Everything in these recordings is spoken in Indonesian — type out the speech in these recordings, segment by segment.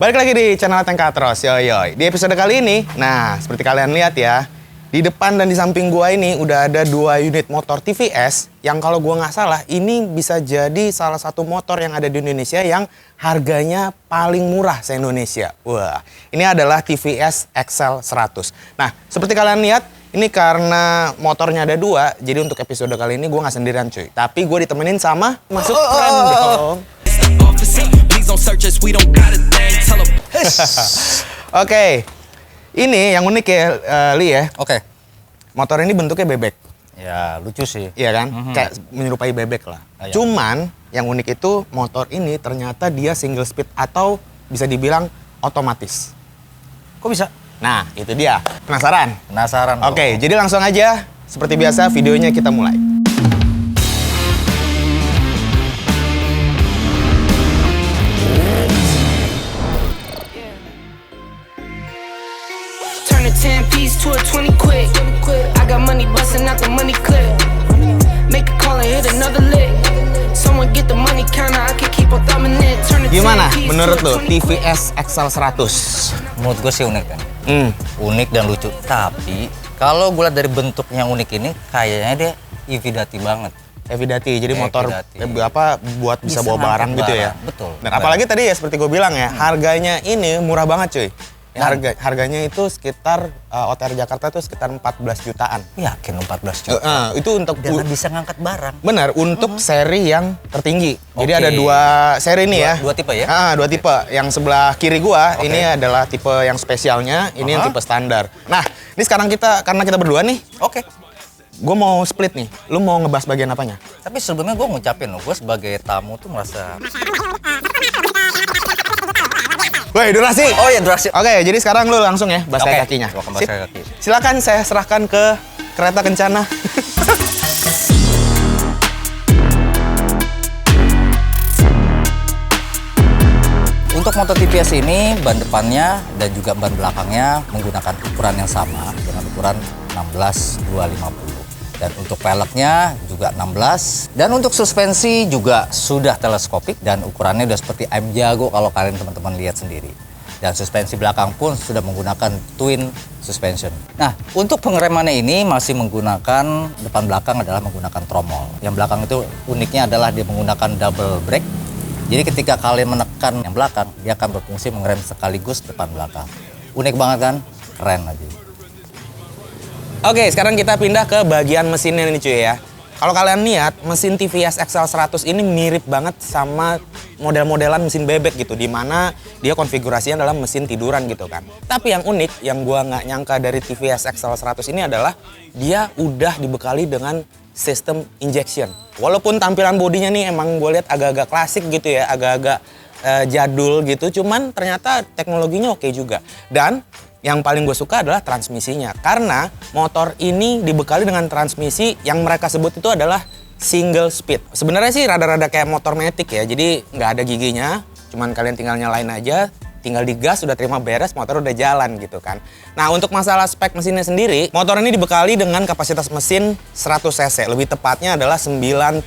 Balik lagi di channel Tengkatros, yoyoy. Di episode kali ini, nah seperti kalian lihat ya, di depan dan di samping gua ini udah ada 2 unit motor TVS yang kalau gua nggak salah ini bisa jadi salah satu motor yang ada di Indonesia yang harganya paling murah se-Indonesia. Wah, ini adalah TVS Excel 100. Nah, seperti kalian lihat, ini karena motornya ada 2, jadi untuk episode kali ini gua nggak sendirian cuy. Tapi gue ditemenin sama masuk friend dong. Oke, ini yang unik ya, Li ya. Oke. Motor ini bentuknya bebek. Ya, lucu sih. Iya kan? Kayak menyerupai bebek lah. Iya. Cuman, yang unik itu motor ini ternyata dia single speed atau bisa dibilang otomatis. Kok bisa? Nah, itu dia. Penasaran? Penasaran. Oke, jadi langsung aja. Seperti biasa, videonya kita mulai. Turn a 10 piece to a 20 quick. I got money busting out the money clip. Make a call and hit another lick. Someone get the money counter, I can keep on thumbing it. Turn a 10 Gimana piece menurut to a lo 20 quick. TVS Excel 100? Menurut gue sih unik kan. Unik dan lucu. Tapi kalau gue lihat dari bentuk yang unik ini, kayaknya dia EV Dati banget. Heavy Duty, jadi motor Dati. buat bisa bawa ngangkat barang gitu ya. Betul. Dan apalagi tadi ya seperti gue bilang ya, harganya ini murah banget cuy. Ya, harganya itu sekitar OTR Jakarta tuh sekitar 14 jutaan. Yakin 14 juta. Itu untuk Dan bisa ngangkat barang. benar untuk seri yang tertinggi. Jadi Oke. ada 2 seri nih ya. Dua tipe ya? 2 tipe. Yang sebelah kiri gua Oke. ini adalah tipe yang spesialnya, ini yang tipe standar. Nah, ini sekarang karena kita berdua nih, Oke. gue mau split nih. Lu mau ngebahas bagian apanya? Tapi sebelumnya gue ngucapin loh, gue sebagai tamu tuh merasa... Woi, durasi. Oh ya, durasi. Oke, jadi sekarang lu langsung ya bahas Oke, kakinya. gua akan bahas Sip. kaki. Silakan saya serahkan ke kereta kencana. Untuk motor TVS ini, ban depannya dan juga ban belakangnya menggunakan ukuran yang sama dengan ukuran 16-250. Dan untuk peleknya juga 16. Dan untuk suspensi juga sudah teleskopik dan ukurannya udah seperti ayam jago kalau kalian teman-teman lihat sendiri. Dan suspensi belakang pun sudah menggunakan twin suspension. Nah, untuk pengeremannya ini masih menggunakan depan belakang adalah menggunakan tromol. Yang belakang itu uniknya adalah dia menggunakan double brake. Jadi ketika kalian menekan yang belakang, dia akan berfungsi mengerem sekaligus depan belakang. Unik banget kan? Keren aja. Oke, sekarang kita pindah ke bagian mesinnya nih cuy ya. Kalau kalian lihat, mesin TVS Excel 100 ini mirip banget sama model-modelan mesin bebek gitu, di mana dia konfigurasinya adalah mesin tiduran gitu kan. Tapi yang unik, yang gua nggak nyangka dari TVS Excel 100 ini adalah dia udah dibekali dengan sistem injection. Walaupun tampilan bodinya nih emang gue lihat agak-agak klasik gitu ya, agak-agak jadul gitu, cuman ternyata teknologinya oke juga. Dan yang paling gue suka adalah transmisinya, karena motor ini dibekali dengan transmisi yang mereka sebut itu adalah single speed. Sebenarnya sih rada-rada kayak motor matic ya, jadi nggak ada giginya, cuman kalian tinggal nyalain aja, tinggal digas, udah terima beres, motor udah jalan gitu kan. Nah, untuk masalah spek mesinnya sendiri, motor ini dibekali dengan kapasitas mesin 100 cc, lebih tepatnya adalah 99,7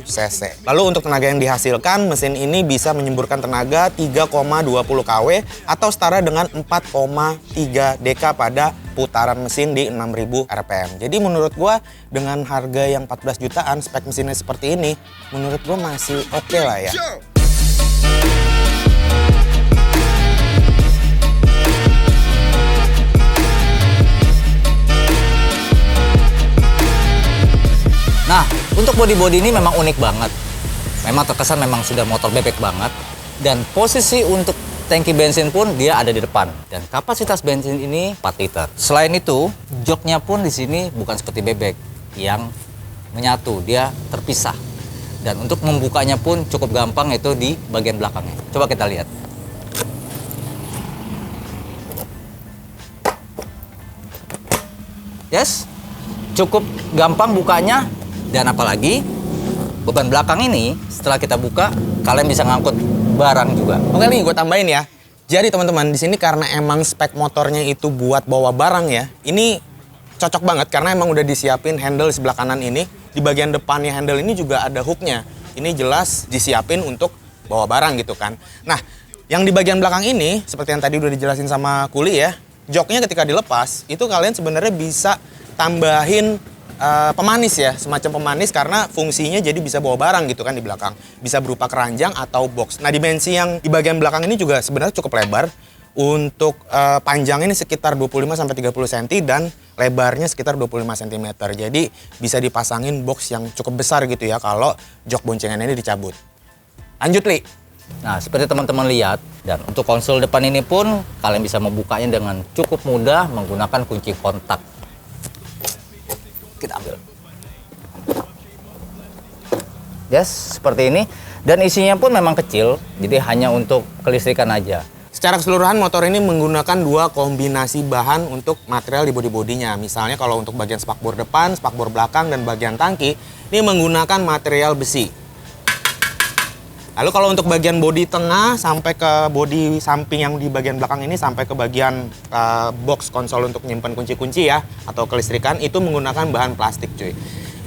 cc. Lalu untuk tenaga yang dihasilkan, mesin ini bisa menyemburkan tenaga 3,20 kW atau setara dengan 4,3 dk pada putaran mesin di 6000 rpm. Jadi menurut gua dengan harga yang 14 jutaan, spek mesinnya seperti ini, menurut gua masih oke lah ya. Nah, untuk body-body ini memang unik banget. Memang terkesan memang sudah motor bebek banget. Dan posisi untuk tangki bensin pun dia ada di depan. Dan kapasitas bensin ini 4 liter. Selain itu, joknya pun di sini bukan seperti bebek yang menyatu, dia terpisah. Dan untuk membukanya pun cukup gampang, itu di bagian belakangnya. Coba kita lihat. Yes, cukup gampang bukanya. Dan apalagi beban belakang ini setelah kita buka, kalian bisa ngangkut barang juga. Oke nih, gue tambahin ya. Jadi teman-teman, di sini karena emang spek motornya itu buat bawa barang ya, ini cocok banget karena emang udah disiapin handle di sebelah kanan ini. Di bagian depannya handle ini juga ada hooknya. Ini jelas disiapin untuk bawa barang gitu kan. Nah, Yang di bagian belakang ini, seperti yang tadi udah dijelasin sama Kuli ya, joknya ketika dilepas, itu kalian sebenarnya bisa tambahin pemanis ya, semacam pemanis karena fungsinya jadi bisa bawa barang gitu kan di belakang. Bisa berupa keranjang atau box. Nah dimensi yang di bagian belakang ini juga sebenarnya cukup lebar. Untuk panjang ini sekitar 25-30 cm dan lebarnya sekitar 25 cm. Jadi bisa dipasangin box yang cukup besar gitu ya kalau jok boncengan ini dicabut. Lanjut Li. Nah, seperti teman-teman lihat, dan untuk konsol depan ini pun kalian bisa membukanya dengan cukup mudah menggunakan kunci kontak. Kita ambil. Yes, seperti ini. Dan isinya pun memang kecil, jadi hanya untuk kelistrikan aja. Secara keseluruhan motor ini menggunakan dua kombinasi bahan untuk material di bodi-bodinya. Misalnya kalau untuk bagian spakbor depan, spakbor belakang, dan bagian tangki, ini menggunakan material besi. Lalu kalau untuk bagian bodi tengah sampai ke bodi samping yang di bagian belakang ini sampai ke bagian box konsol untuk menyimpan kunci-kunci ya atau kelistrikan itu menggunakan bahan plastik cuy.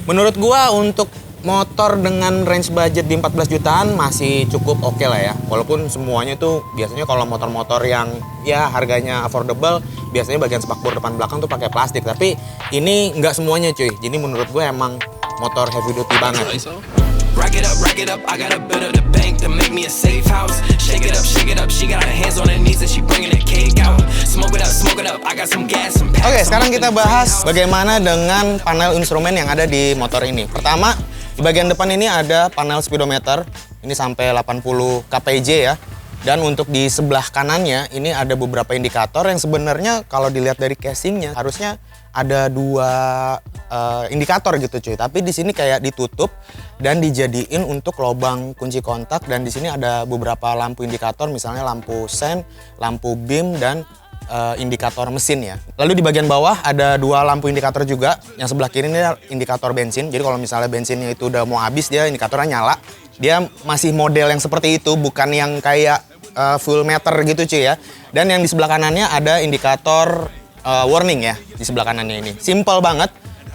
Menurut gua untuk motor dengan range budget di 14 jutaan masih cukup oke lah ya. Walaupun semuanya itu biasanya kalau motor-motor yang ya harganya affordable biasanya bagian spakbor depan belakang tuh pakai plastik. Tapi ini nggak semuanya cuy. Jadi menurut gue emang motor heavy duty banget. Rack it up, I got a bit of the bank to make me a safe house. Shake it up, she got her hands on her knees and she bringing the cake out. Smoke it up, I got some gas, some packs. Oke, sekarang kita bahas bagaimana dengan panel instrumen yang ada di motor ini. Pertama, di bagian depan ini ada panel speedometer, ini sampai 80 kpj ya. Dan untuk di sebelah kanannya ini ada beberapa indikator yang sebenarnya kalau dilihat dari casingnya harusnya ada dua indikator gitu cuy. Tapi di sini kayak ditutup dan dijadiin untuk lubang kunci kontak dan di sini ada beberapa lampu indikator misalnya lampu sen, lampu beam dan indikator mesin ya. Lalu di bagian bawah ada dua lampu indikator juga. Yang sebelah kiri ini indikator bensin. Jadi kalau misalnya bensinnya itu udah mau habis dia indikatornya nyala. Dia masih model yang seperti itu, bukan yang kayak full meter gitu cuy ya. Dan yang di sebelah kanannya ada indikator warning ya di sebelah kanannya ini. Simple banget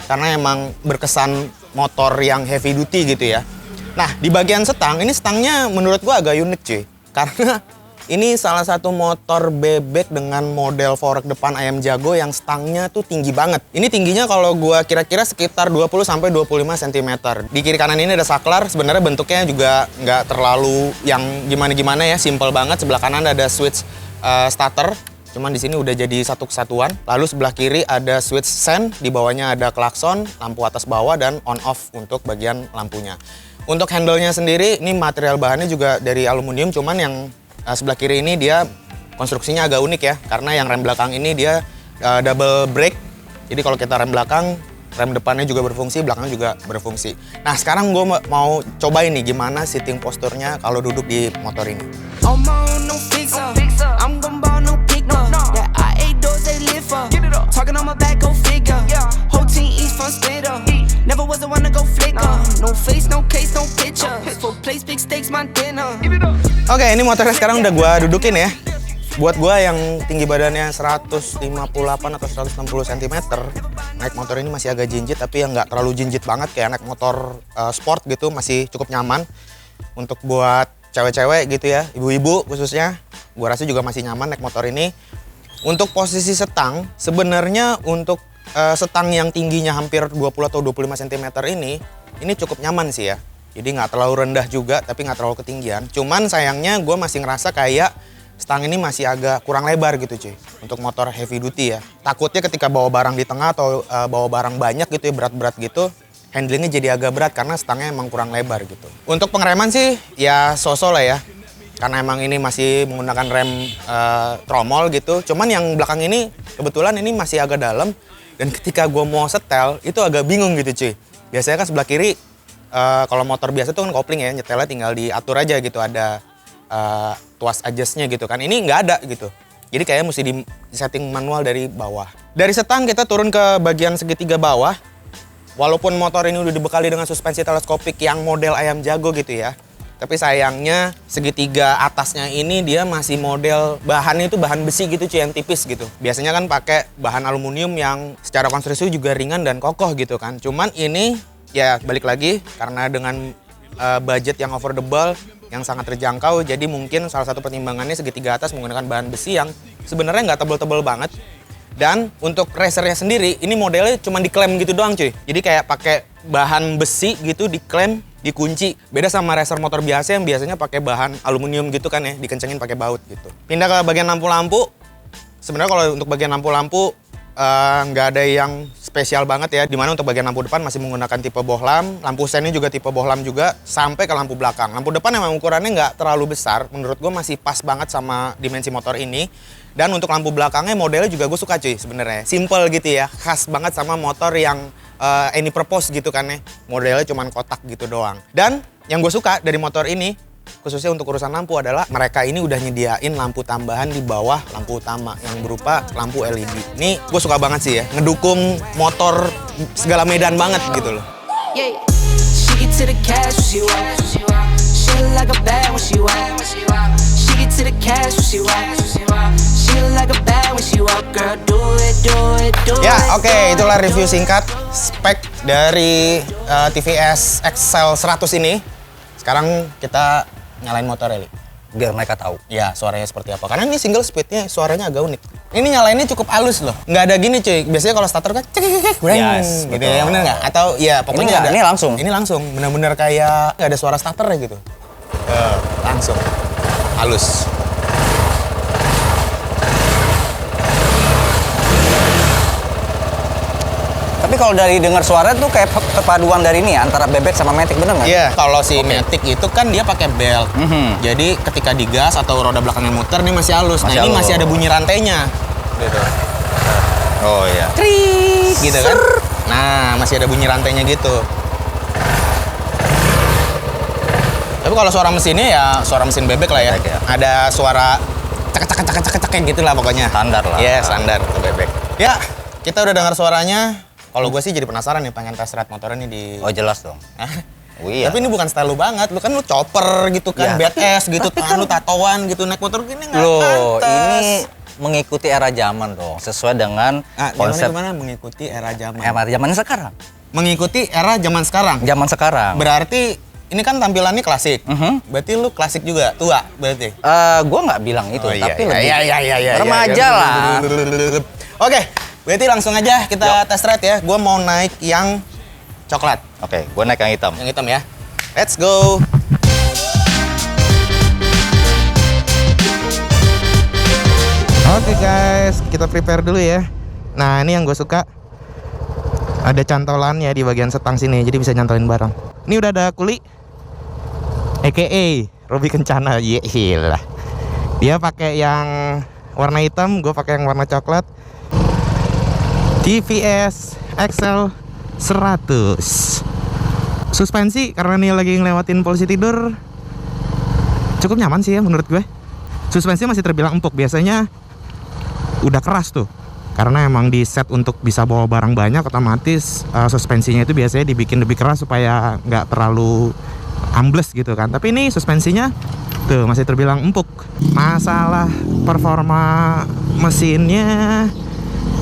karena emang berkesan motor yang heavy duty gitu ya. Nah di bagian setang, ini stangnya menurut gua agak unik cuy. Karena ini salah satu motor bebek dengan model fork depan ayam jago yang stangnya tuh tinggi banget. Ini tingginya kalau gua kira-kira sekitar 20-25 cm. Di kiri kanan ini ada saklar, sebenarnya bentuknya juga nggak terlalu yang gimana-gimana ya, simple banget. Sebelah kanan ada switch starter, cuman di sini udah jadi satu kesatuan. Lalu sebelah kiri ada switch sen, di bawahnya ada klakson, lampu atas bawah dan on off untuk bagian lampunya. Untuk handle-nya sendiri, ini material bahannya juga dari aluminium, cuman yang sebelah kiri ini dia konstruksinya agak unik ya, karena yang rem belakang ini dia double brake. Jadi kalau kita rem belakang, rem depannya juga berfungsi, belakangnya juga berfungsi. Nah sekarang gue mau coba ini gimana sitting posturnya kalau duduk di motor ini. I'm on no fixer. I'm gon' ball no picker. That I ate doors they live for. Talking on my back, go figure. Whole team eats fun splitter. Never was the one to go flicker. No face, no case, no picture. For place, big stakes, my dinner. Oke, ini motornya sekarang udah gue dudukin ya. Buat gue yang tinggi badannya 158 atau 160 cm, naik motor ini masih agak jinjit, tapi yang nggak terlalu jinjit banget kayak naik motor sport gitu, masih cukup nyaman. Untuk buat cewek-cewek gitu ya, ibu-ibu khususnya, gue rasa juga masih nyaman naik motor ini. Untuk posisi setang, sebenarnya untuk setang yang tingginya hampir 20 atau 25 cm ini cukup nyaman sih ya. Jadi nggak terlalu rendah juga, tapi nggak terlalu ketinggian. Cuman sayangnya gue masih ngerasa kayak stang ini masih agak kurang lebar gitu cuy. Untuk motor heavy duty ya. Takutnya ketika bawa barang di tengah atau bawa barang banyak gitu ya, berat-berat gitu, handlingnya jadi agak berat karena stangnya emang kurang lebar gitu. Untuk pengereman sih ya so-so lah ya. Karena emang ini masih menggunakan rem tromol gitu. Cuman yang belakang ini kebetulan ini masih agak dalam. Dan ketika gue mau setel itu agak bingung gitu cuy. Biasanya kan sebelah kiri kalau motor biasa tuh kan kopling ya, nyetelnya tinggal diatur aja gitu, ada tuas adjustnya gitu kan. Ini nggak ada gitu. Jadi kayaknya mesti di setting manual dari bawah. Dari setang kita turun ke bagian segitiga bawah. Walaupun motor ini udah dibekali dengan suspensi teleskopik yang model ayam jago gitu ya. Tapi sayangnya segitiga atasnya ini dia masih model bahannya itu bahan besi gitu cuy, yang tipis gitu. Biasanya kan pakai bahan aluminium yang secara konstruksi juga ringan dan kokoh gitu kan. Cuman ini ya balik lagi karena dengan budget yang affordable, yang sangat terjangkau. Jadi mungkin salah satu pertimbangannya segitiga atas menggunakan bahan besi yang sebenarnya nggak tebel-tebel banget. Dan untuk racernya sendiri, ini modelnya cuma diklem gitu doang cuy. Jadi kayak pakai bahan besi gitu, diklem, dikunci. Beda sama racer motor biasa yang biasanya pakai bahan aluminium gitu kan ya, dikencengin pakai baut gitu. Pindah ke bagian lampu-lampu. Sebenarnya kalau untuk bagian lampu-lampu nggak ada yang spesial banget ya. Dimana untuk bagian lampu depan masih menggunakan tipe bohlam, lampu sennya juga tipe bohlam juga, sampai ke lampu belakang. Lampu depan emang ukurannya nggak terlalu besar, menurut gue masih pas banget sama dimensi motor ini. Dan untuk lampu belakangnya modelnya juga gue suka cuy sebenarnya, simple gitu ya, khas banget sama motor yang any purpose gitu kan ya. Modelnya cuman kotak gitu doang. Dan yang gue suka dari motor ini, khususnya untuk urusan lampu adalah mereka ini udah nyediain lampu tambahan di bawah lampu utama yang berupa lampu LED. Ini gue suka banget sih ya, ngedukung motor segala medan banget gitu loh. Yeah, she get to the cash when she walk. She look like a bad when she walk. She get to the cash when she walk. She look like a bad when she walk. Girl, do it, do it, do it. Ya, oke, itulah review singkat spek dari TVS Excel 100 ini. Sekarang kita nyalain motornya, Li. Biar mereka tahu. Ya, suaranya seperti apa. Karena ini single speednya suaranya agak unik. Ini nyalainnya cukup halus loh. Nggak ada gini cuy. Biasanya kalau starter kan cek Yes, gitu betul. ya, bener nggak? Atau ya pokoknya ada. Ini langsung. Ini langsung. Bener-bener kayak nggak ada suara starternya gitu. Langsung. Halus. Tapi kalau dari dengar suara tuh kayak perpaduan dari ini ya, antara bebek sama Matic, bener nggak? Iya, kalau si Matic itu kan dia pakai belt. Jadi ketika digas atau roda belakangnya muter nih masih halus. Nah, Masih ini halus. masih ada bunyi rantainya. Gitu. Oh iya. Krik gitu kan. Nah, masih ada bunyi rantainya gitu. Tapi kalau suara mesinnya ya suara mesin bebek lah ya. Bebek ya. Ada suara cek gitu lah pokoknya. Standar lah. Iya, standar untuk bebek. Ya, kita udah dengar suaranya. Kalau gue sih jadi penasaran nih pengen test ride motornya nih di. Oh jelas dong. Hah? Oh, iya. Tapi ini bukan style lu banget. Lu kan lu chopper gitu kan, Iya. badass gitu, tangan lu tatoan gitu, naik motor gini nggak Loh, pantas. ini mengikuti era zaman dong, sesuai dengan konsep Gimana mengikuti era zaman? era zaman sekarang. Mengikuti era zaman sekarang. Zaman sekarang. Berarti ini kan tampilannya klasik. Berarti lu klasik juga, tua berarti. Gua nggak bilang itu, Oh, iya, tapi iya, lebih iya, remaja lah. Oke, berarti langsung aja kita test ride ya. Gua mau naik yang coklat, Oke, gua naik yang hitam. yang hitam ya. Let's go. Oke guys, kita prepare dulu ya. Nah, ini yang gue suka. Ada cantolannya di bagian setang sini, jadi bisa nyantolin barang. Ini udah ada kuli, a.k.a. Robi Kencana. Yelah. Dia pakai yang warna hitam, gue pakai yang warna coklat. TVS Excel 100. Suspensi karena ini lagi ngelewatin polisi tidur, cukup nyaman sih ya menurut gue. Suspensi masih terbilang empuk, biasanya udah keras tuh. Karena emang di set untuk bisa bawa barang banyak, otomatis suspensinya itu biasanya dibikin lebih keras supaya nggak terlalu ambles gitu kan. Tapi ini suspensinya tuh masih terbilang empuk. Masalah performa mesinnya,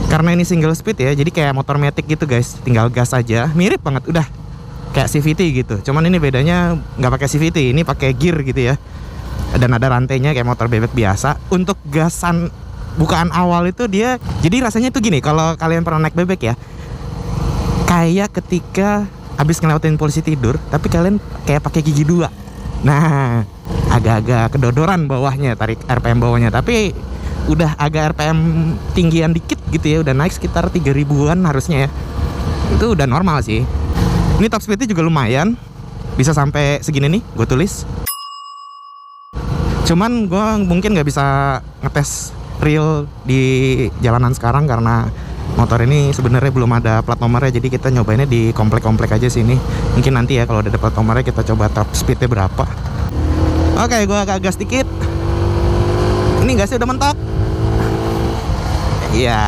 karena ini single speed ya, jadi kayak motor Matic gitu guys, tinggal gas aja. Mirip banget, udah kayak CVT gitu. Cuman ini bedanya nggak pakai CVT, ini pakai gear gitu ya. Dan ada rantainya kayak motor bebek biasa. Untuk gasan bukaan awal itu dia, jadi rasanya tuh gini, kalau kalian pernah naik bebek ya, kayak ketika habis ngelewatin polisi tidur, tapi kalian kayak pakai gigi dua. Nah, agak-agak kedodoran bawahnya, tarik RPM bawahnya, tapi udah agak RPM tinggian dikit gitu ya, udah naik sekitar 3000-an harusnya ya. Itu udah normal sih. Ini top speednya juga lumayan, bisa sampai segini nih, gue tulis. Cuman gue mungkin nggak bisa ngetes real di jalanan sekarang karena motor ini sebenarnya belum ada plat nomornya, jadi kita nyobainnya di komplek-komplek aja sini. Mungkin nanti ya kalau udah ada plat nomornya kita coba top speednya berapa. Oke, gue agak gas dikit. Ini gasnya udah mentok. Iya.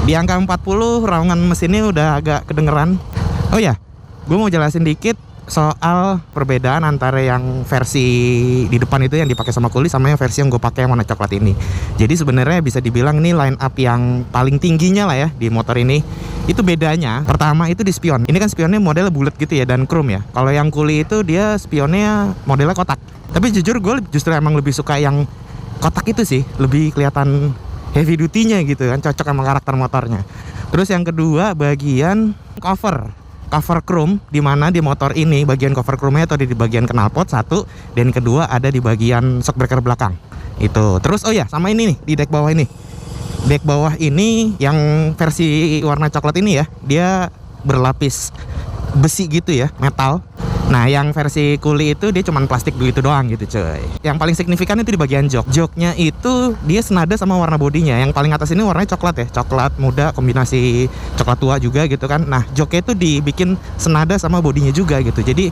Di angka 40 raungan mesinnya udah agak kedengeran. Oh ya, gue mau jelasin dikit soal perbedaan antara yang versi di depan itu yang dipakai sama Kuli sama yang versi yang gue pakai yang warna coklat ini. Jadi sebenarnya bisa dibilang ini line up yang paling tingginya lah ya di motor ini. Itu bedanya, pertama itu di spion. Ini kan spionnya modelnya bulat gitu ya dan chrome ya. Kalau yang Kuli itu dia spionnya modelnya kotak. Tapi jujur gue justru emang lebih suka yang kotak itu sih, lebih kelihatan heavy duty-nya gitu kan, cocok sama karakter motornya. Terus yang kedua bagian cover chrome, di mana di motor ini bagian cover chrome-nya atau di bagian knalpot satu, dan kedua ada di bagian shock breaker belakang. Itu. Terus oh ya, sama ini nih di deck bawah ini. Deck bawah ini yang versi warna coklat ini ya, dia berlapis besi gitu ya, metal. Nah, yang versi Kuli itu dia cuman plastik begitu doang gitu, coy. Yang paling signifikan itu di bagian jok. Joknya itu dia senada sama warna bodinya. Yang paling atas ini warnanya coklat ya, coklat muda kombinasi coklat tua juga gitu kan. Nah, joknya itu dibikin senada sama bodinya juga gitu. Jadi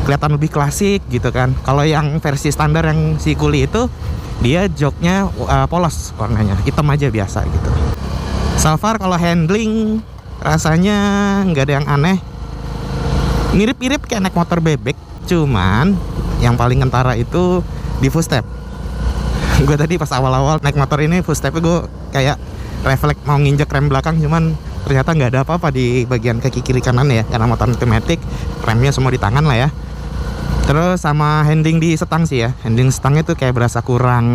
kelihatan lebih klasik gitu kan. Kalau yang versi standar yang si Kuli itu dia joknya polos warnanya, hitam aja biasa gitu. So far kalau handling rasanya nggak ada yang aneh. Mirip-mirip kayak naik motor bebek, cuman yang paling kentara itu di footstep. Gue tadi pas awal-awal naik motor ini footstepnya gue kayak refleks mau nginjek rem belakang, cuman ternyata nggak ada apa-apa di bagian kaki kiri kanan ya, karena motor automatic, remnya semua di tangan lah ya. Terus sama handling di setang sih ya, handling setangnya tuh kayak berasa kurang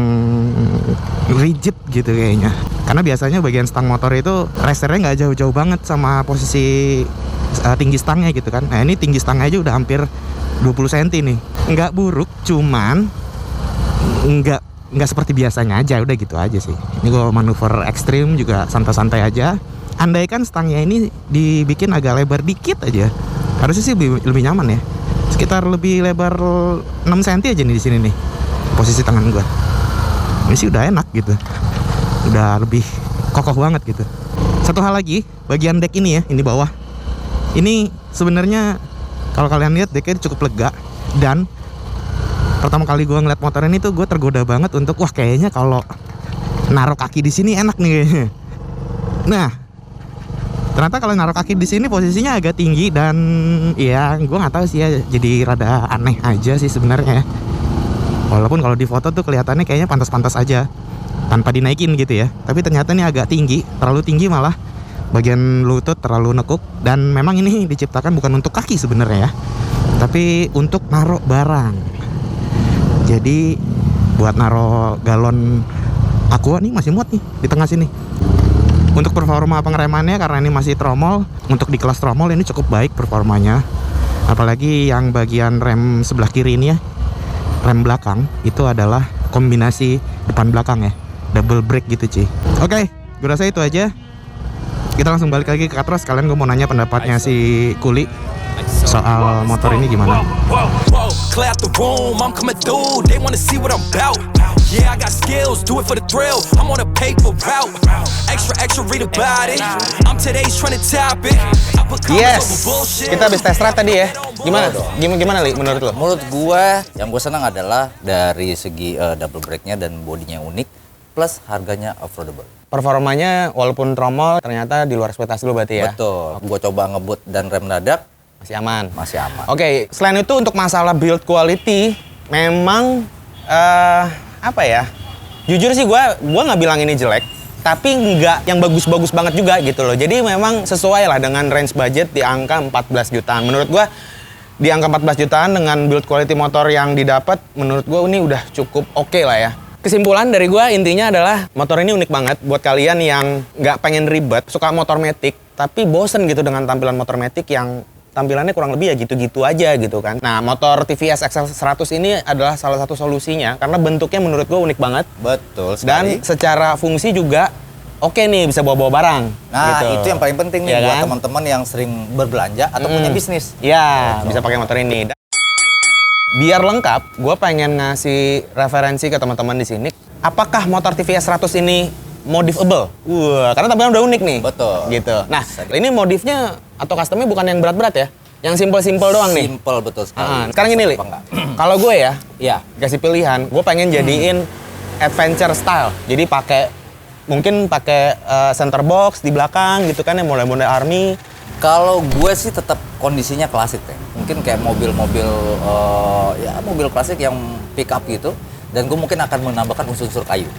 rigid gitu kayaknya. Karena biasanya bagian setang motor itu resernya nggak jauh-jauh banget sama posisi tinggi stangnya gitu kan. Nah ini tinggi stangnya aja udah hampir 20 cm nih. Nggak buruk, cuman nggak seperti biasanya aja, udah gitu aja sih. Ini gue manuver ekstrim juga santai-santai aja. Andaikan stangnya ini dibikin agak lebar dikit aja, harusnya sih lebih nyaman ya. Sekitar lebih lebar 6 cm aja nih di sini nih posisi tangan gue. Ini sih udah enak gitu, udah lebih kokoh banget gitu. Satu hal lagi, bagian deck ini ya, ini bawah. Ini sebenarnya kalau kalian lihat decknya cukup lega, dan pertama kali gue ngeliat motor ini tuh gue tergoda banget untuk wah kayaknya kalau naruh kaki di sini enak nih kayaknya. Nah, ternyata kalau naruh kaki di sini posisinya agak tinggi dan ya gue nggak tahu sih ya, jadi rada aneh aja sih sebenarnya. Walaupun kalau di foto tuh kelihatannya kayaknya pantas-pantas aja tanpa dinaikin gitu ya, tapi ternyata ini agak tinggi, terlalu tinggi malah. Bagian lutut terlalu nekuk, dan memang ini diciptakan bukan untuk kaki sebenarnya ya, tapi untuk naruh barang. Jadi buat naruh galon aqua nih masih muat nih di tengah sini. Untuk performa pengeremannya karena ini masih tromol, untuk di kelas tromol ini cukup baik performanya. Apalagi yang bagian rem sebelah kiri ini ya, rem belakang itu adalah kombinasi depan belakang ya, double brake gitu cuy. Oke, gue rasa itu aja. Kita langsung balik lagi ke Katros. Kalian gue mau nanya pendapatnya si Kuli soal motor ini gimana. Clear out the room, I'm coming through. They wanna see what I'm about. Yeah, I got skills, do it for the thrill. I'm on a paper route. Extra, read about it. I'm today's trying to top it. I put Yes, kita habis test drive tadi ya. Gimana Li menurut lo? Menurut gua yang gue senang adalah dari segi double brake-nya dan bodinya yang unik, plus harganya affordable. Performanya walaupun tromol ternyata di luar ekspektasi lo berarti ya? Betul, gue coba ngebut dan rem dadak Masih aman? masih aman. Oke, selain itu untuk masalah build quality, memang apa ya? Jujur sih gue nggak bilang ini jelek, tapi nggak yang bagus-bagus banget juga gitu loh. Jadi memang sesuai lah dengan range budget di angka 14 jutaan. Menurut gue di angka 14 jutaan dengan build quality motor yang didapat, menurut gue ini udah cukup oke lah ya. Kesimpulan dari gue intinya adalah motor ini unik banget buat kalian yang nggak pengen ribet, suka motor matic, tapi bosen gitu dengan tampilan motor matic yang tampilannya kurang lebih ya gitu-gitu aja gitu kan. Nah, motor TVS XL 100 ini adalah salah satu solusinya karena bentuknya menurut gue unik banget. Betul sekali. Dan secara fungsi juga oke nih, bisa bawa-bawa barang. Nah, gitu. itu yang paling penting Ya nih buat kan? teman-teman yang sering berbelanja atau punya bisnis. Iya, bisa pakai motor ini. Biar lengkap, gue pengen ngasih referensi ke teman-teman di sini. Apakah motor TVS 100 ini modifable? Wah, karena tampilan udah unik nih. Betul. Gitu. Nah, ini modifnya atau customnya bukan yang berat-berat ya? Yang simpel-simpel doang nih. Simpel, betul sekali. Sekarang gini, Li. Apa enggak? Kalau gue ya, Iya. kasih pilihan, gue pengen jadiin adventure style. Jadi mungkin pakai center box di belakang gitu kan, yang model-model army. Kalau gue sih tetap kondisinya klasik ya. Mungkin kayak mobil-mobil ya mobil klasik yang pick up gitu. Dan gue mungkin akan menambahkan unsur-unsur kayu.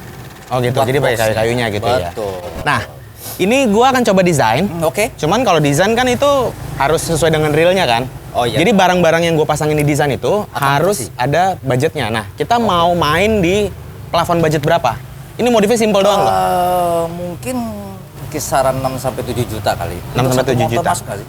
Oh gitu, Buat jadi pakai boxnya. kayu-kayunya gitu ya. Betul. Nah, ini gua akan coba desain. Oke. Cuman kalau desain kan itu harus sesuai dengan realnya kan. Oh, iya. Jadi barang-barang yang gue pasangin di desain itu harus sih? ada budgetnya. Nah, kita mau main di plafon budget berapa? Ini modifnya simple doang loh. Mungkin kisaran 6 sampai 7 juta kali. 6 Untuk sampai satu 7 motor juta. Masuk nggak sih?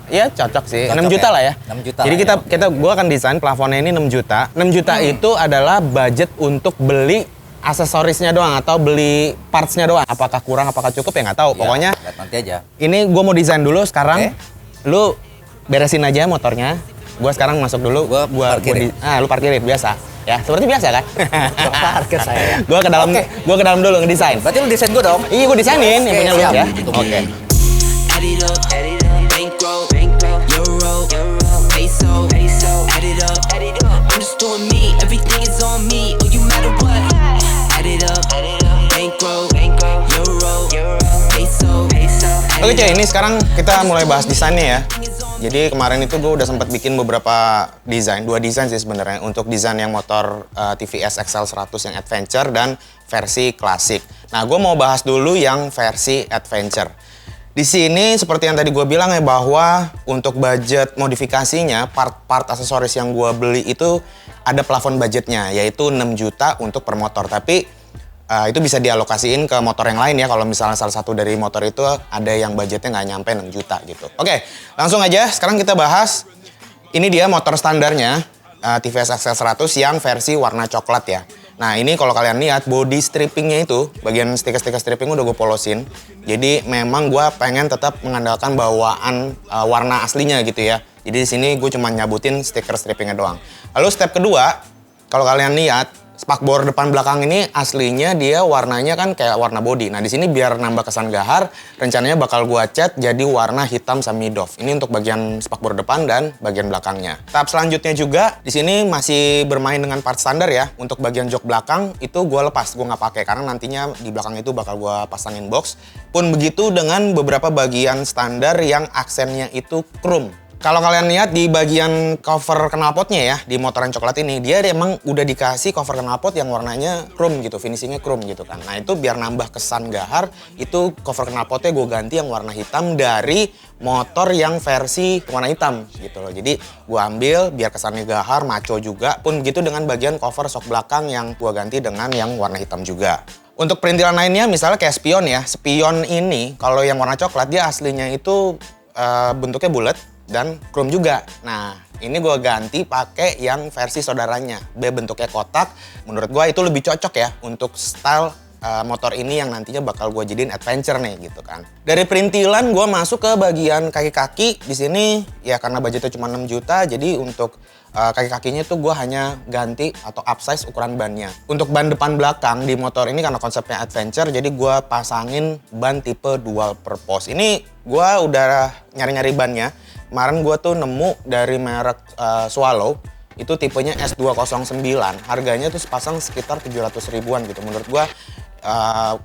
Iya cocok sih. Cocok 6 juta ya? lah ya. 6 juta Jadi lah kita gua akan desain plafonnya ini 6 juta. 6 juta itu adalah budget untuk beli aksesorisnya doang atau beli partsnya doang. Apakah kurang, apakah cukup ya nggak tahu. Ya, Pokoknya lihat nanti aja. ini gue mau desain dulu sekarang. Oke. Lu beresin aja motornya. Gue sekarang masuk dulu. Gua parkirin. Lu parkirin biasa. Ya, seperti biasa kan? Parkir saya. Gue ke dalam, Oke. gua ke dalam dulu ngedesain. Berarti lu desain gue dong? Iya, gue desainin yang Oke, punya lu siap. ya. Ditunggu. Oke. Add it up, bankroll, euro, peso, add it up, I'm just doing me, everything is on me, oh you matter what, add it up, bankroll, euro, peso, Oke cuy, ini sekarang kita mulai bahas desainnya ya. Jadi kemarin itu gue udah sempat bikin beberapa desain, 2 desain sih sebenarnya untuk desain yang motor TVS XL100 yang adventure dan versi klasik. Nah, gue mau bahas dulu yang versi adventure. Di sini seperti yang tadi gue bilang ya bahwa untuk budget modifikasinya, part-part aksesoris yang gue beli itu ada plafon budgetnya, yaitu 6 juta untuk per motor. Tapi itu bisa dialokasiin ke motor yang lain ya, kalau misalnya salah satu dari motor itu ada yang budgetnya nggak nyampe 6 juta gitu. Oke, langsung aja sekarang kita bahas. Ini dia motor standarnya TVS XL100 yang versi warna coklat ya. Nah ini kalau kalian lihat body strippingnya itu, bagian stiker-stiker stripping udah gue polosin. Jadi memang gue pengen tetap mengandalkan bawaan warna aslinya gitu ya. Jadi di sini gue cuma nyabutin stiker strippingnya doang. Lalu step kedua, kalau kalian lihat spakbor depan belakang ini aslinya dia warnanya kan kayak warna body. Nah di sini biar nambah kesan gahar, rencananya bakal gua cat jadi warna hitam semi-doff. Ini untuk bagian spakbor depan dan bagian belakangnya. Tahap selanjutnya juga di sini masih bermain dengan part standar ya. Untuk bagian jok belakang itu gua lepas, gua nggak pakai karena nantinya di belakang itu bakal gua pasangin box. Pun begitu dengan beberapa bagian standar yang aksennya itu chrome. Kalau kalian lihat di bagian cover knalpotnya ya, di motor yang coklat ini, dia emang udah dikasih cover knalpot yang warnanya chrome gitu, finishingnya chrome gitu kan. Nah itu biar nambah kesan gahar, itu cover knalpotnya gue ganti yang warna hitam dari motor yang versi warna hitam gitu loh. Jadi gue ambil biar kesannya gahar, maco juga. Pun begitu dengan bagian cover shock belakang yang gue ganti dengan yang warna hitam juga. Untuk perintilan lainnya misalnya kayak spion ya, spion ini kalau yang warna coklat dia aslinya itu bentuknya bulat dan chrome juga. Nah, ini gue ganti pakai yang versi saudaranya. Dia bentuknya kotak. Menurut gue itu lebih cocok ya untuk style motor ini yang nantinya bakal gue jadiin adventure nih gitu kan. Dari perintilan gue masuk ke bagian kaki-kaki. Di sini ya karena budgetnya cuma 6 juta, jadi untuk kaki-kakinya tuh gue hanya ganti atau upsize ukuran bannya. Untuk ban depan belakang di motor ini karena konsepnya adventure, jadi gue pasangin ban tipe dual purpose. Ini gue udah nyari-nyari bannya. Kemarin gue tuh nemu dari merek Swallow, itu tipenya S209. Harganya tuh sepasang sekitar 700 ribuan gitu. Menurut gue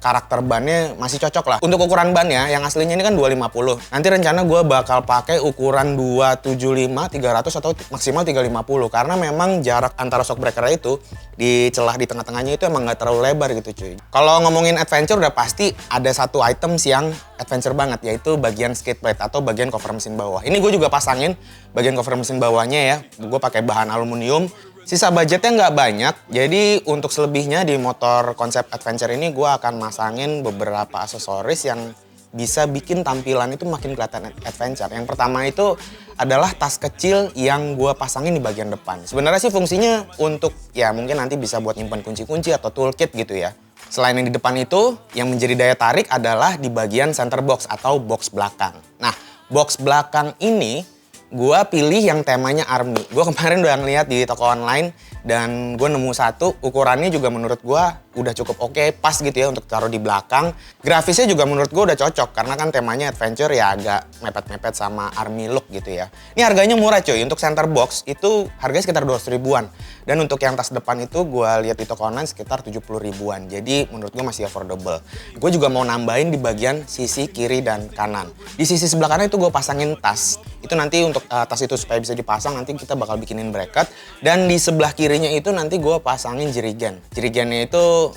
karakter bannya masih cocok lah. Untuk ukuran bannya yang aslinya ini kan 250. Nanti rencana gue bakal pakai ukuran 275, 300 atau maksimal 350. Karena memang jarak antara shock breaker itu di celah di tengah-tengahnya itu emang nggak terlalu lebar gitu cuy. Kalau ngomongin adventure udah pasti ada satu items yang adventure banget, yaitu bagian skate plate atau bagian cover mesin bawah. Ini gue juga pasangin bagian cover mesin bawahnya ya. Gue pakai bahan aluminium. Sisa budgetnya nggak banyak, jadi untuk selebihnya di motor konsep adventure ini gue akan masangin beberapa aksesoris yang bisa bikin tampilan itu makin kelihatan adventure. Yang pertama itu adalah tas kecil yang gue pasangin di bagian depan. Sebenarnya sih fungsinya untuk ya mungkin nanti bisa buat nyimpan kunci-kunci atau toolkit gitu ya. Selain yang di depan itu, yang menjadi daya tarik adalah di bagian center box atau box belakang. Nah, box belakang ini gue pilih yang temanya army. Gue kemarin udah ngeliat di toko online dan gue nemu satu, ukurannya juga menurut gue udah cukup oke, pas gitu ya untuk taruh di belakang. Grafisnya juga menurut gue udah cocok karena kan temanya adventure ya agak mepet-mepet sama army look gitu ya. Ini harganya murah cuy, untuk center box itu harganya sekitar 200 ribuan. Dan untuk yang tas depan itu gue lihat di toko online sekitar 70 ribuan. Jadi menurut gue masih affordable. Gue juga mau nambahin di bagian sisi kiri dan kanan. Di sisi sebelah kanan itu gue pasangin tas. Itu nanti untuk tas itu supaya bisa dipasang, nanti kita bakal bikinin bracket. Dan di sebelah kirinya itu nanti gue pasangin jerigen. Jerigennya itu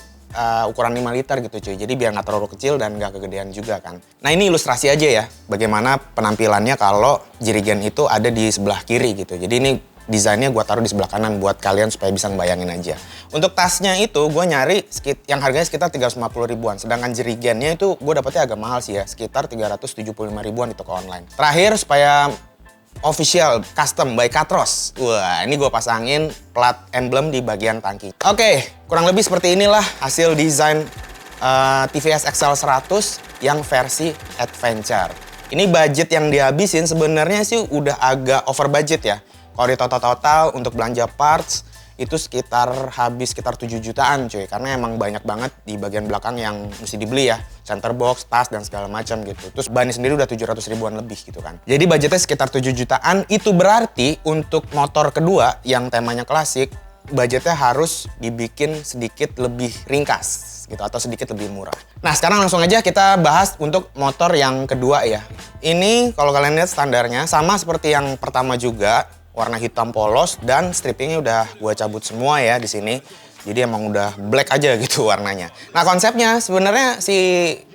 ukuran 5 liter gitu cuy. Jadi biar nggak terlalu kecil dan nggak kegedean juga kan. Nah ini ilustrasi aja ya, bagaimana penampilannya kalau jerigen itu ada di sebelah kiri gitu. Jadi ini desainnya gue taruh di sebelah kanan buat kalian supaya bisa ngebayangin aja. Untuk tasnya itu gue nyari yang harganya sekitar 350 ribuan. Sedangkan jerigennya itu gue dapetnya agak mahal sih ya, sekitar 375 ribuan di toko online. Terakhir supaya official custom by Katros. Wah, ini gue pasangin plat emblem di bagian tangki. Oke, kurang lebih seperti inilah hasil desain TVS XL 100 yang versi adventure. Ini budget yang dihabisin sebenarnya sih udah agak over budget ya. Kalau di total untuk belanja parts itu habis sekitar 7 jutaan cuy. Karena emang banyak banget di bagian belakang yang mesti dibeli ya. Center box, tas, dan segala macam gitu. Terus bannya sendiri udah 700 ribuan lebih gitu kan. Jadi budgetnya sekitar 7 jutaan. Itu berarti untuk motor kedua yang temanya klasik, budgetnya harus dibikin sedikit lebih ringkas gitu atau sedikit lebih murah. Nah sekarang langsung aja kita bahas untuk motor yang kedua ya. Ini kalau kalian lihat standarnya sama seperti yang pertama juga. Warna hitam polos dan strippingnya udah gue cabut semua ya di sini. Jadi emang udah black aja gitu warnanya. Nah konsepnya sebenarnya si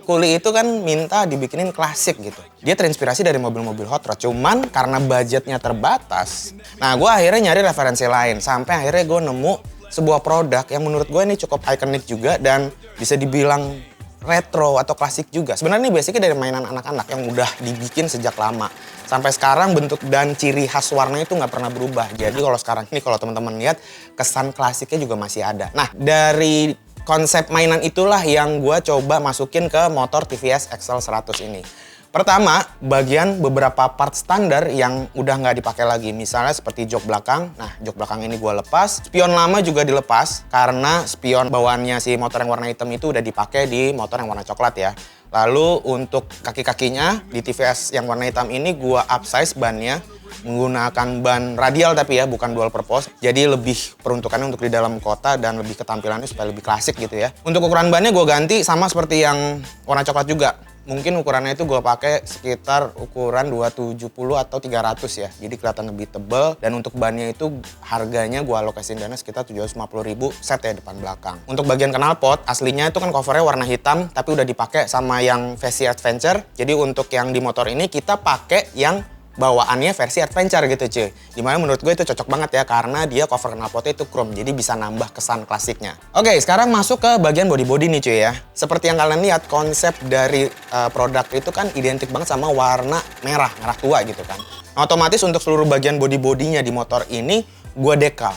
Kuli itu kan minta dibikinin klasik gitu. Dia terinspirasi dari mobil-mobil hot rod. Cuman karena budgetnya terbatas. Nah gue akhirnya nyari referensi lain. Sampai akhirnya gue nemu sebuah produk yang menurut gue ini cukup ikonik juga. Dan bisa dibilang retro atau klasik juga. Sebenarnya ini basicnya dari mainan anak-anak yang udah dibikin sejak lama. Sampai sekarang bentuk dan ciri khas warnanya itu nggak pernah berubah. Jadi kalau sekarang ini kalau teman-teman lihat kesan klasiknya juga masih ada. Nah dari konsep mainan itulah yang gue coba masukin ke motor TVS XL 100 ini. Pertama, bagian beberapa part standar yang udah nggak dipakai lagi. Misalnya seperti jok belakang. Nah, jok belakang ini gue lepas. Spion lama juga dilepas karena spion bawaannya si motor yang warna hitam itu udah dipakai di motor yang warna coklat ya. Lalu untuk kaki-kakinya di TVS yang warna hitam ini gue upsize bannya. Menggunakan ban radial tapi ya, bukan dual purpose. Jadi lebih peruntukannya untuk di dalam kota dan lebih ketampilannya supaya lebih klasik gitu ya. Untuk ukuran bannya gue ganti sama seperti yang warna coklat juga. Mungkin ukurannya itu gue pakai sekitar ukuran 270 atau 300 ya. Jadi kelihatan lebih tebal. Dan untuk bannya itu harganya gue alokasin dana sekitar 750 ribu set ya depan belakang. Untuk bagian knalpot aslinya itu kan covernya warna hitam tapi udah dipakai sama yang versi adventure. Jadi untuk yang di motor ini kita pakai yang bawaannya versi adventure gitu cuy. Dimana menurut gue itu cocok banget ya karena dia cover knalpotnya itu chrome. Jadi bisa nambah kesan klasiknya. Oke, sekarang masuk ke bagian body-body nih cuy ya. Seperti yang kalian lihat konsep dari produk itu kan identik banget sama warna merah tua gitu kan. Nah, otomatis untuk seluruh bagian body-bodinya di motor ini gue dekal.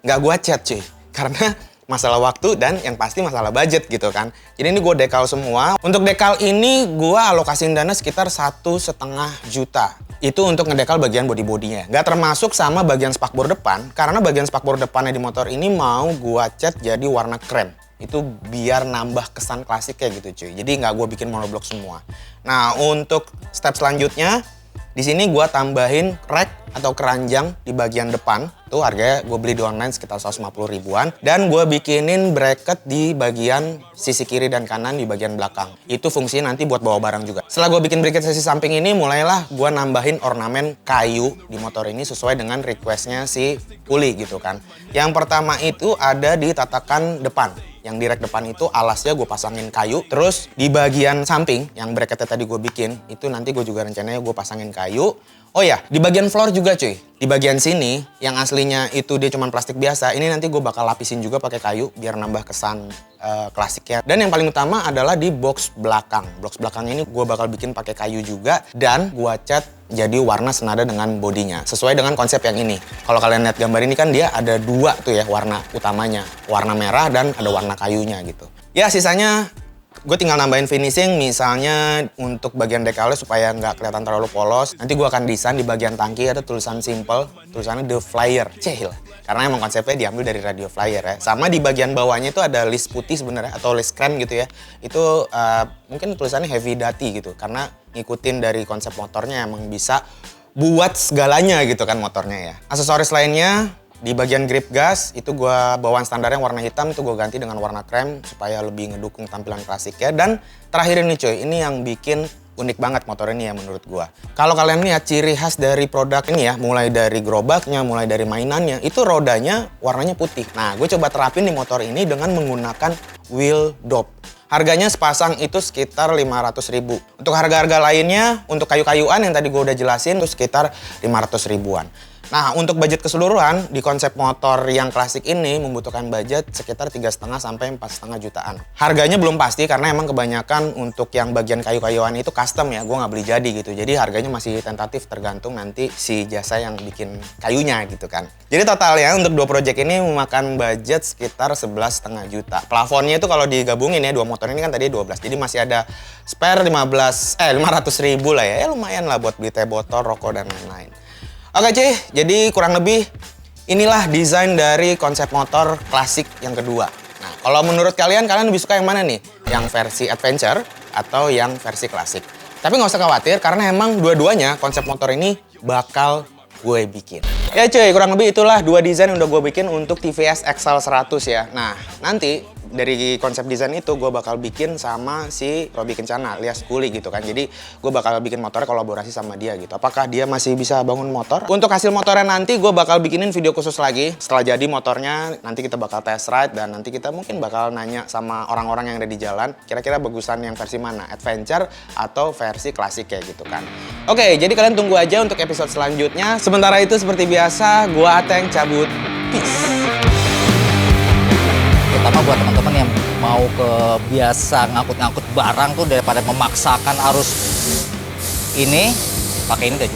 Nggak gue cat cuy. Karena masalah waktu dan yang pasti masalah budget gitu kan. Jadi ini gue dekal semua. Untuk dekal ini gue alokasiin dana sekitar 1,5 juta. Itu untuk ngedekal bagian body-bodinya. Nggak termasuk sama bagian spakbor depan. Karena bagian spakbor depannya di motor ini mau gue cat jadi warna krem. Itu biar nambah kesan klasik kayak gitu cuy. Jadi nggak gue bikin monoblock semua. Nah untuk step selanjutnya di sini gue tambahin rack atau keranjang di bagian depan. Tuh harganya gue beli di online sekitar 150 ribuan. Dan gue bikinin bracket di bagian sisi kiri dan kanan di bagian belakang. Itu fungsinya nanti buat bawa barang juga. Setelah gue bikin bracket sisi samping ini, mulailah gue nambahin ornamen kayu di motor ini sesuai dengan requestnya si Kuli gitu kan. Yang pertama itu ada di tatakan depan. Yang di rack depan itu alasnya gue pasangin kayu. Terus di bagian samping yang bracketnya tadi gue bikin, itu nanti gue juga rencananya gue pasangin kayu. Oh ya, di bagian floor juga cuy. Di bagian sini, yang aslinya itu dia cuma plastik biasa, ini nanti gue bakal lapisin juga pakai kayu biar nambah kesan klasiknya. Dan yang paling utama adalah di box belakang. Box belakang ini gue bakal bikin pakai kayu juga dan gue cat jadi warna senada dengan bodinya. Sesuai dengan konsep yang ini. Kalau kalian lihat gambar ini kan dia ada dua tuh ya warna utamanya. Warna merah dan ada warna kayunya gitu. Ya sisanya gue tinggal nambahin finishing, misalnya untuk bagian dekalnya supaya nggak kelihatan terlalu polos. Nanti gue akan desain di bagian tangki ada tulisan simple, tulisannya The Flyer. Cehil. Karena emang konsepnya diambil dari Radio Flyer ya. Sama di bagian bawahnya itu ada list putih sebenarnya atau list krem gitu ya. Itu mungkin tulisannya heavy duty gitu. Karena ngikutin dari konsep motornya emang bisa buat segalanya gitu kan motornya ya. Aksesoris lainnya Di bagian grip gas itu gue bawaan standar yang warna hitam itu gue ganti dengan warna krem supaya lebih ngedukung tampilan klasiknya. Dan terakhir ini cuy, ini yang bikin unik banget motor ini ya menurut gue. Kalau kalian lihat ciri khas dari produk ini ya, mulai dari gerobaknya, mulai dari mainannya, itu rodanya warnanya putih. Nah, gue coba terapin di motor ini dengan menggunakan wheel dop. Harganya sepasang itu sekitar 500.000. Untuk harga-harga lainnya, untuk kayu-kayuan yang tadi gue udah jelasin itu sekitar 500 ribuan. Nah, untuk budget keseluruhan di konsep motor yang klasik ini membutuhkan budget sekitar 3,5 sampai 4,5 jutaan. Harganya belum pasti karena emang kebanyakan untuk yang bagian kayu-kayuan itu custom ya, gue nggak beli jadi gitu. Jadi harganya masih tentatif tergantung nanti si jasa yang bikin kayunya gitu kan. Jadi totalnya untuk dua project ini memakan budget sekitar 11,5 juta. Plafonnya itu kalau digabungin ya, dua motor ini kan tadi 12. Jadi masih ada spare 500 ribu lah ya. Ya lumayan lah buat beli teh botol, rokok dan lain-lain. Oke cuy, jadi kurang lebih inilah desain dari konsep motor klasik yang kedua. Nah, kalau menurut kalian lebih suka yang mana nih? Yang versi adventure atau yang versi klasik? Tapi nggak usah khawatir karena emang dua-duanya konsep motor ini bakal gue bikin. Ya cuy, kurang lebih itulah dua desain yang udah gue bikin untuk TVS Excel 100 ya. Nah, nanti dari konsep desain itu gue bakal bikin sama si Robi Kencana alias Kuli gitu kan. Jadi gue bakal bikin motornya kolaborasi sama dia gitu. Apakah dia masih bisa bangun motor? Untuk hasil motornya nanti gue bakal bikinin video khusus lagi. Setelah jadi motornya nanti kita bakal test ride dan nanti kita mungkin bakal nanya sama orang-orang yang ada di jalan. Kira-kira bagusan yang versi mana? Adventure atau versi klasik kayak gitu kan. Oke, jadi kalian tunggu aja untuk episode selanjutnya. Sementara itu seperti biasa gue Ateng cabut. Peace. Terutama buat teman-teman yang mau biasa ngangkut-ngangkut barang tuh daripada memaksakan arus ini, pakai ini deh.